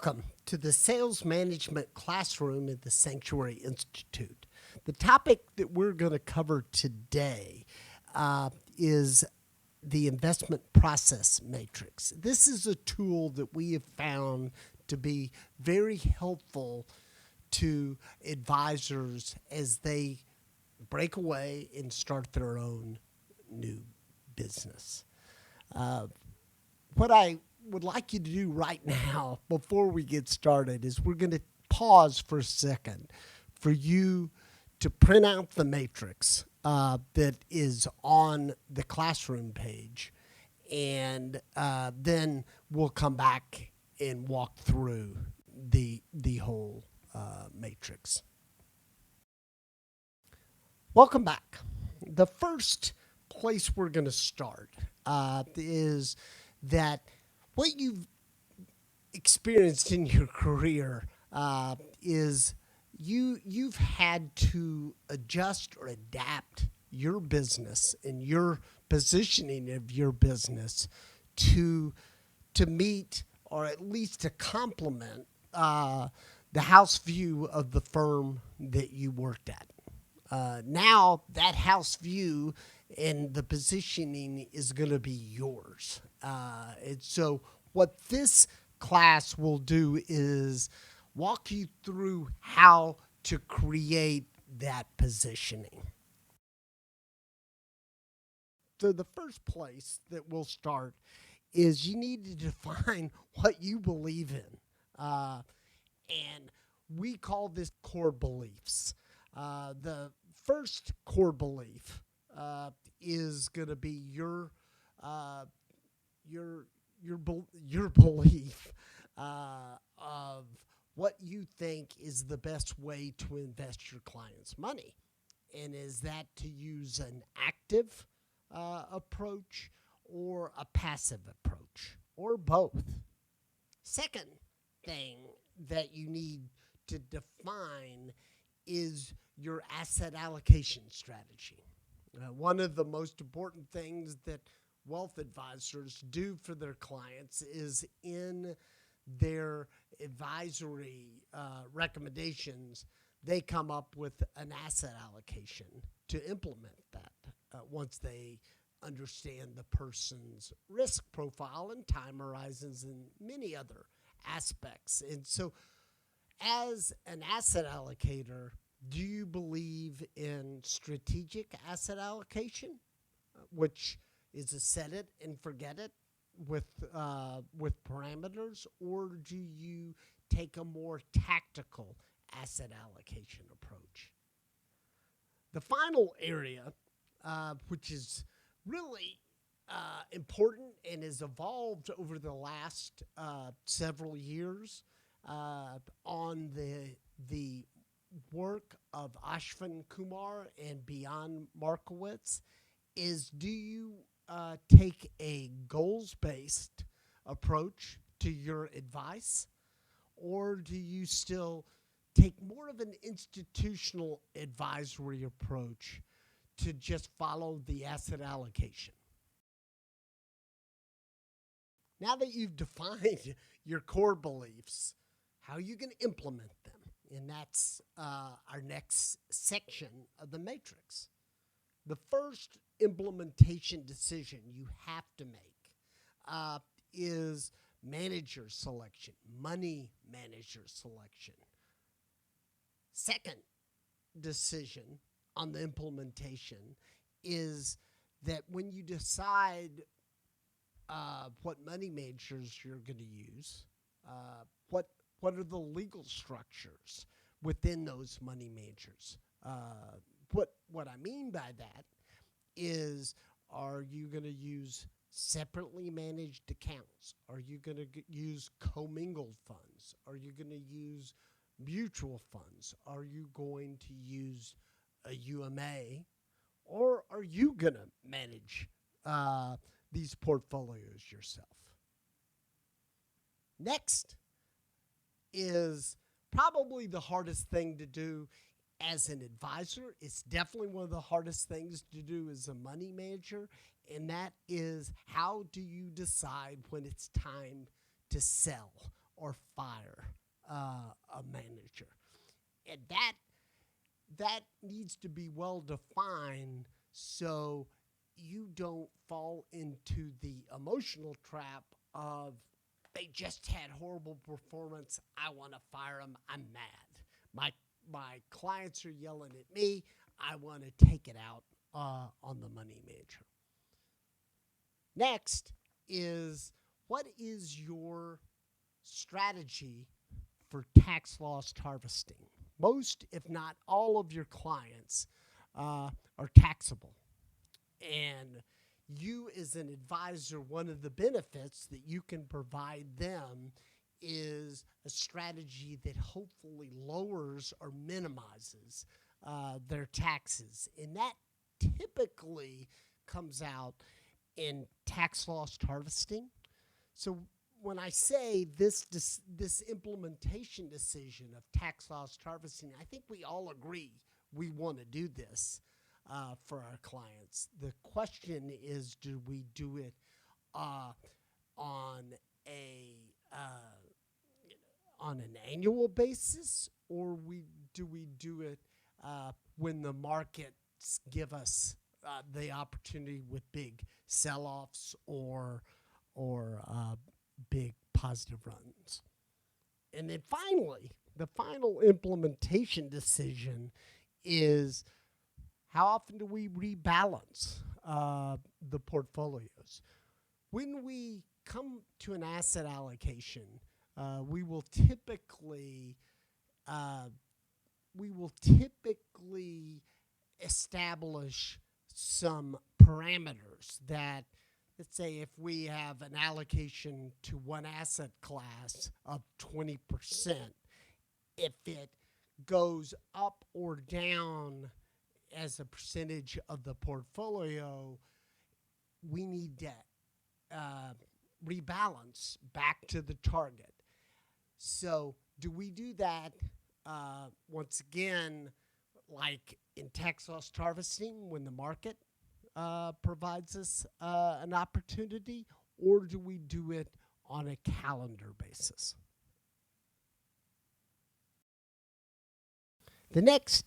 Welcome to the Sales Management Classroom at the Sanctuary Institute. The topic that we're going to cover today is the investment process matrix. This is a tool that we have found to be very helpful to advisors as they break away and start their own new business. What I would like you to do right now before we get started is we're going to pause for a second for you to print out the matrix that is on the classroom page, and then we'll come back and walk through the whole matrix. Welcome back. The first place we're going to start is that what you've experienced in your career is you've had to adjust or adapt your business and your positioning of your business to meet, or at least to complement the house view of the firm that you worked at. Now that house view and the positioning is going to be yours. And so what this class will do is walk you through how to create that positioning. So the first place that we'll start is you need to define what you believe in. And we call this core beliefs. The first core belief is going to be your belief of what you think is the best way to invest your client's money. And is that to use an active approach or a passive approach, or both? Second thing that you need to define is your asset allocation strategy. One of the most important things that wealth advisors do for their clients is in their advisory recommendations, they come up with an asset allocation to implement that once they understand the person's risk profile and time horizons and many other aspects. And so as an asset allocator, do you believe in strategic asset allocation, which is a set it and forget it with parameters, or do you take a more tactical asset allocation approach? The final area, which is really important and has evolved over the last several years on the work of Ashwin Kumar and Beyond Markowitz, is do you take a goals-based approach to your advice, or do you still take more of an institutional advisory approach to just follow the asset allocation? Now that you've defined your core beliefs, how are you going to implement them? And that's our next section of the matrix. The first implementation decision you have to make is manager selection, money manager selection. Second decision on the implementation is that when you decide what money managers you're going to use, what are the legal structures within those money managers? What I mean by that is, are you going to use separately managed accounts? Are you going to use commingled funds? Are you going to use mutual funds? Are you going to use a UMA? Or are you going to manage these portfolios yourself? Next is probably the hardest thing to do as an advisor. It's definitely one of the hardest things to do as a money manager, and that is, how do you decide when it's time to sell or fire a manager. And that needs to be well defined so you don't fall into the emotional trap of they just had horrible performance. I want to fire them. I'm mad. My clients are yelling at me. I want to take it out on the money manager. Next is, what is your strategy for tax loss harvesting? Most, if not all, of your clients are taxable. And you, as an advisor, one of the benefits that you can provide them is a strategy that hopefully lowers or minimizes their taxes. And that typically comes out in tax loss harvesting. So when I say this implementation decision of tax loss harvesting, I think we all agree we want to do this for our clients. The question is, do we do it on an annual basis, or do we do it when the markets give us the opportunity with big sell-offs or big positive runs? And then finally, the final implementation decision is, how often do we rebalance the portfolios? When we come to an asset allocation, we will typically establish some parameters that, let's say, if we have an allocation to one asset class of 20%, if it goes up or down as a percentage of the portfolio, we need to rebalance back to the target. So do we do that once again, like in tax loss harvesting, when the market provides us an opportunity, or do we do it on a calendar basis? The next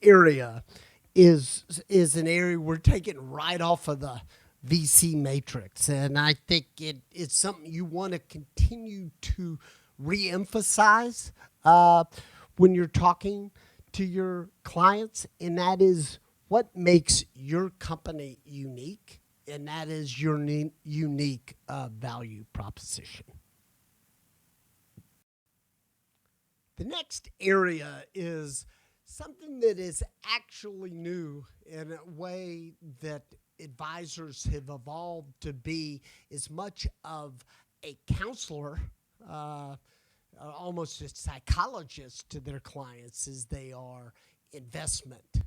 area is an area we're taking right off of the VC matrix, and I think it's something you want to continue to reemphasize when you're talking to your clients, and that is what makes your company unique, and that is your unique value proposition. The next area is something that is actually new in a way that advisors have evolved to be as much of a counselor, almost a psychologist to their clients as they are investment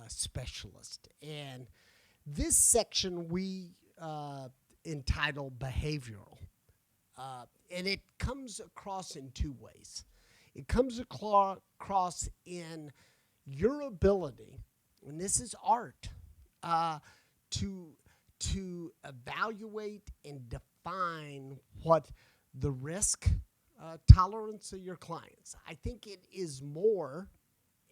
specialist. And this section we entitle behavioral. And it comes across in two ways. It comes across in your ability, and this is art, to evaluate and define what the risk tolerance of your clients. I think it is more,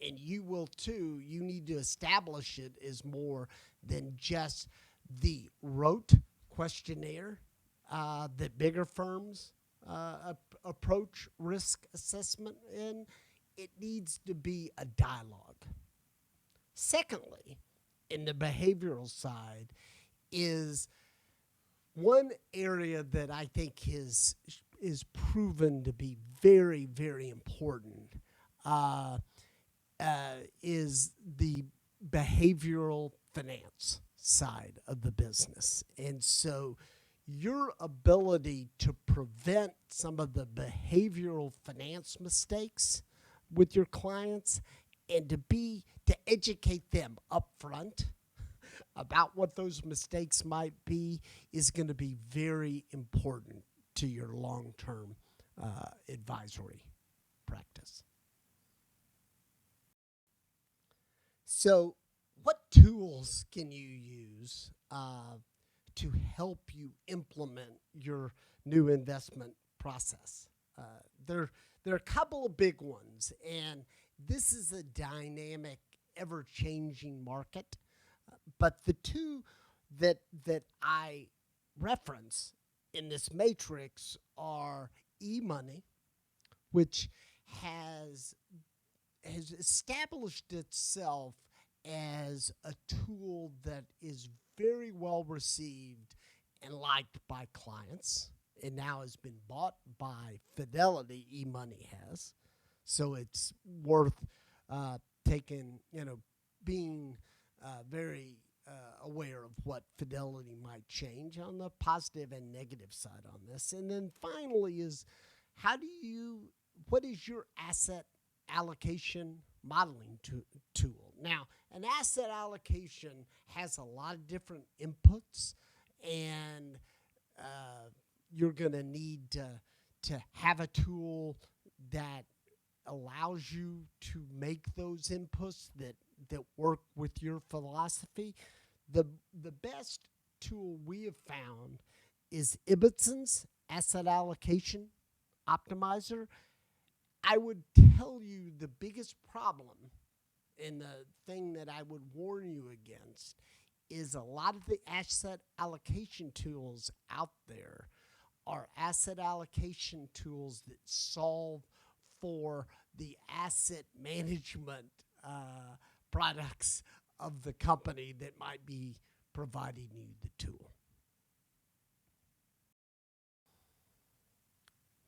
and you will too, you need to establish it as more than just the rote questionnaire that bigger firms approach risk assessment in. It needs to be a dialogue. Secondly, in the behavioral side is one area that I think is proven to be very, very important is the behavioral finance side of the business. And so your ability to prevent some of the behavioral finance mistakes with your clients and to educate them up front about what those mistakes might be is going to be very important to your long-term advisory practice. So what tools can you use to help you implement your new investment process? There, there are a couple of big ones, and this is a dynamic, ever-changing market. But the two that I reference in this matrix are e-money, which has has established itself as a tool that is very well received and liked by clients. It now has been bought by Fidelity, eMoney has. So it's worth taking, being very aware of what Fidelity might change on the positive and negative side on this. And then finally is what is your asset allocation modeling tool? Now, an asset allocation has a lot of different inputs, and you're going to need to have a tool that allows you to make those inputs that work with your philosophy. The best tool we have found is Ibbotson's Asset Allocation Optimizer. I would tell you the biggest problem, and the thing that I would warn you against, is a lot of the asset allocation tools out there are asset allocation tools that solve for the asset management products of the company that might be providing you the tool.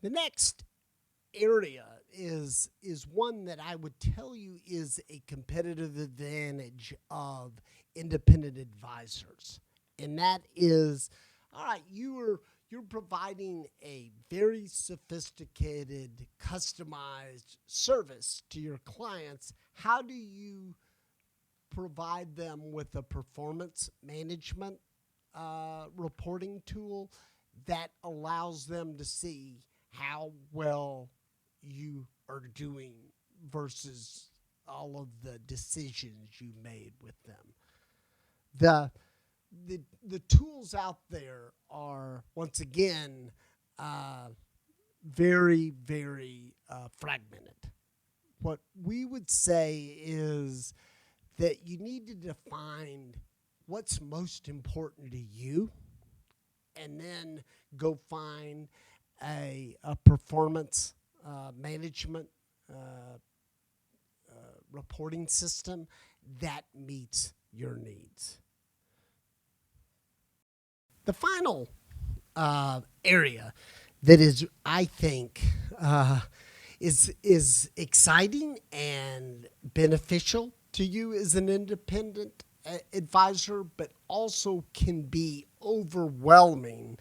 The next area is one that I would tell you is a competitive advantage of independent advisors, and that is, all right, you're providing a very sophisticated, customized service to your clients. How do you provide them with a performance management reporting tool that allows them to see how well you are doing versus all of the decisions you made with them? The tools out there are, once again, very, very fragmented. What we would say is that you need to define what's most important to you, and then go find a performance management reporting system that meets your needs. The final area that is, I think, is exciting and beneficial to you as an independent advisor, but also can be overwhelming,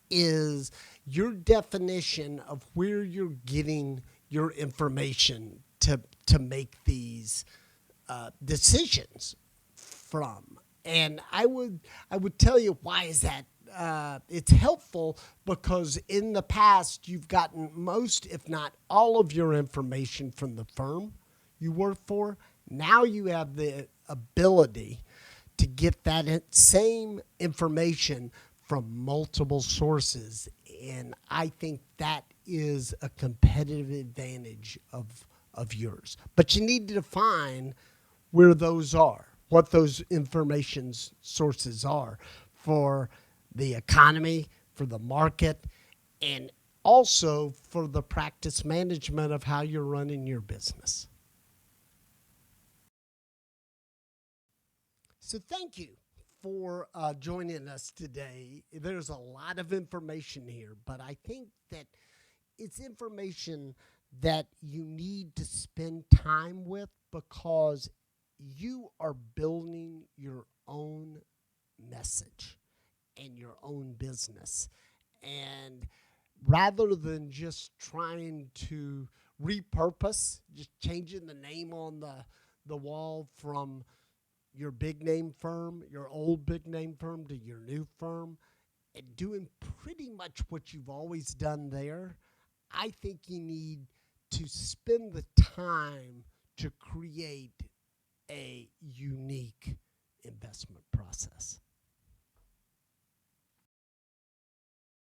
is your definition of where you're getting your information to make these decisions from. And I would tell you, why is that? It's helpful because in the past you've gotten most, if not all, of your information from the firm you work for. Now you have the ability to get that same information from multiple sources, and I think that is a competitive advantage of yours. But you need to define where those are, what those information sources are for the economy, for the market, and also for the practice management of how you're running your business. So thank you for joining us today. There's a lot of information here, but I think that it's information that you need to spend time with, because you are building your own message and your own business. And rather than just trying to repurpose, just changing the name on the wall from your big name firm, your old big name firm, to your new firm, and doing pretty much what you've always done there, I think you need to spend the time to create a unique investment process.